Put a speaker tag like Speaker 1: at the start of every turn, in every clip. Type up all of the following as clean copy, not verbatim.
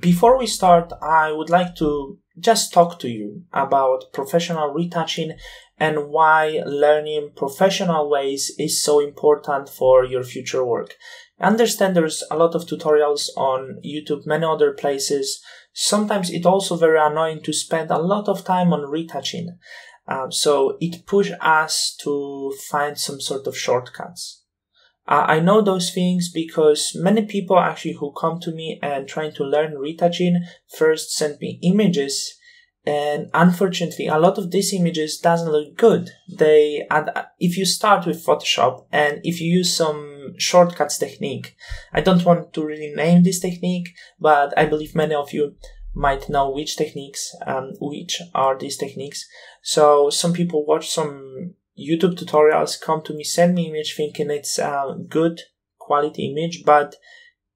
Speaker 1: before we start, I would like to just talk to you about professional retouching and why learning professional ways is so important for your future work. I understand there's a lot of tutorials on YouTube, many other places. Sometimes it's also very annoying to spend a lot of time on retouching. So it pushes us to find some sort of shortcuts. I know those things because many people actually who come to me and trying to learn retouching first send me images, and unfortunately a lot of these images doesn't look good. If you start with Photoshop and if you use some shortcuts technique, I don't want to really name this technique, but I believe many of you might know which are these techniques. So some people watch some YouTube tutorials, come to me, send me image thinking it's a good quality image, but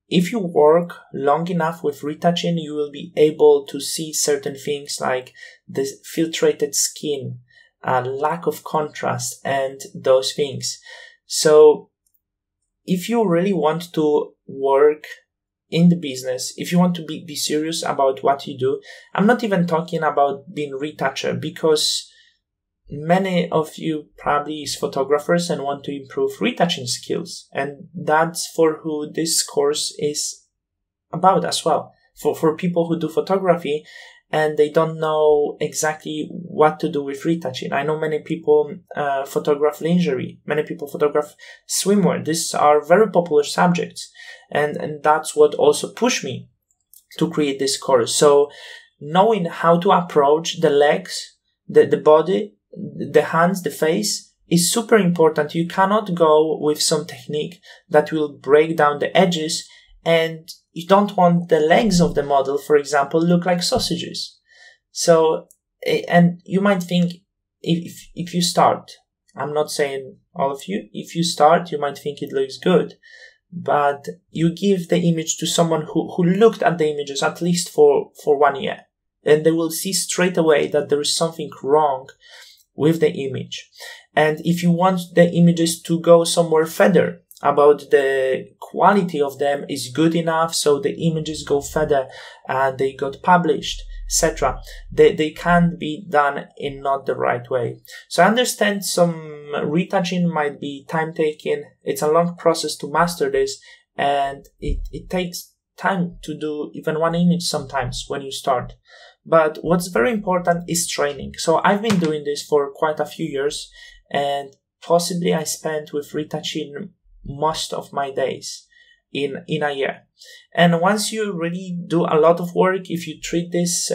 Speaker 1: if you work long enough with retouching, you will be able to see certain things like the filtrated skin, lack of contrast, and those things. So if you really want to work in the business, if you want to be serious about what you do, I'm not even talking about being retoucher, because many of you probably is photographers and want to improve retouching skills, and that's for who this course is about as well. For people who do photography and they don't know exactly what to do with retouching. I know many people photograph lingerie, many people photograph swimwear. These are very popular subjects, and that's what also pushed me to create this course. So knowing how to approach the legs, the body, the hands, the face is super important. You cannot go with some technique that will break down the edges, and you don't want the legs of the model, for example, look like sausages. So, and you might think if you start, I'm not saying all of you, if you start, you might think it looks good, but you give the image to someone who looked at the images at least for 1 year, and they will see straight away that there is something wrong with the image. And if you want the images to go somewhere further about the quality of them is good enough, so the images go further and they got published, etc., they can't be done in not the right way. So I understand some retouching might be time taking. It's a long process to master this, and it takes time to do even one image sometimes when you start. But what's very important is training. So I've been doing this for quite a few years, and possibly I spent with retouching most of my days in a year. And once you really do a lot of work, if you treat this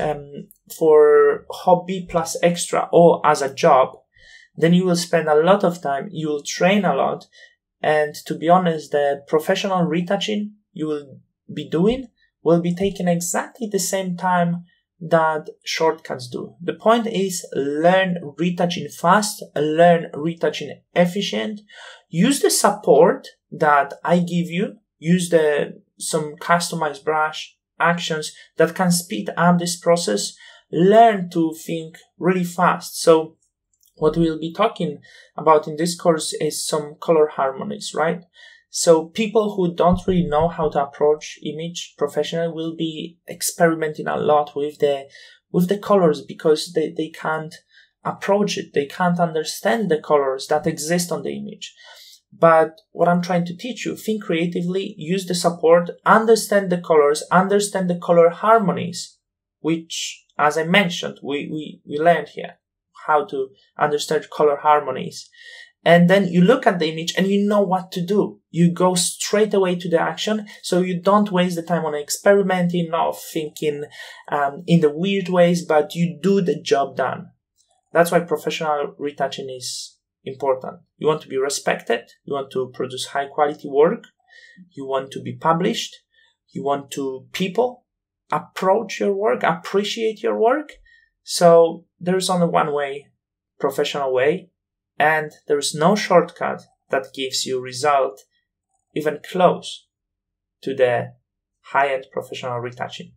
Speaker 1: for hobby plus extra or as a job, then you will spend a lot of time, you will train a lot, and to be honest, the professional retouching you will be doing will be taking exactly the same time that shortcuts do. The point is, learn retouching fast, learn retouching efficient, use the support that I give you, use some customized brush actions that can speed up this process, learn to think really fast. So what we'll be talking about in this course is some color harmonies, right? So people who don't really know how to approach image professionally will be experimenting a lot with the colors, because they can't approach it. They can't understand the colors that exist on the image. But what I'm trying to teach you, think creatively, use the support, understand the colors, understand the color harmonies, which, as I mentioned, we learned here how to understand color harmonies. And then you look at the image and you know what to do. You go straight away to the action, so you don't waste the time on experimenting or thinking in the weird ways, but you do the job done. That's why professional retouching is important. You want to be respected, you want to produce high quality work, you want to be published, you want to people approach your work, appreciate your work. So there's only one way, professional way. And there is no shortcut that gives you result even close to the high-end professional retouching.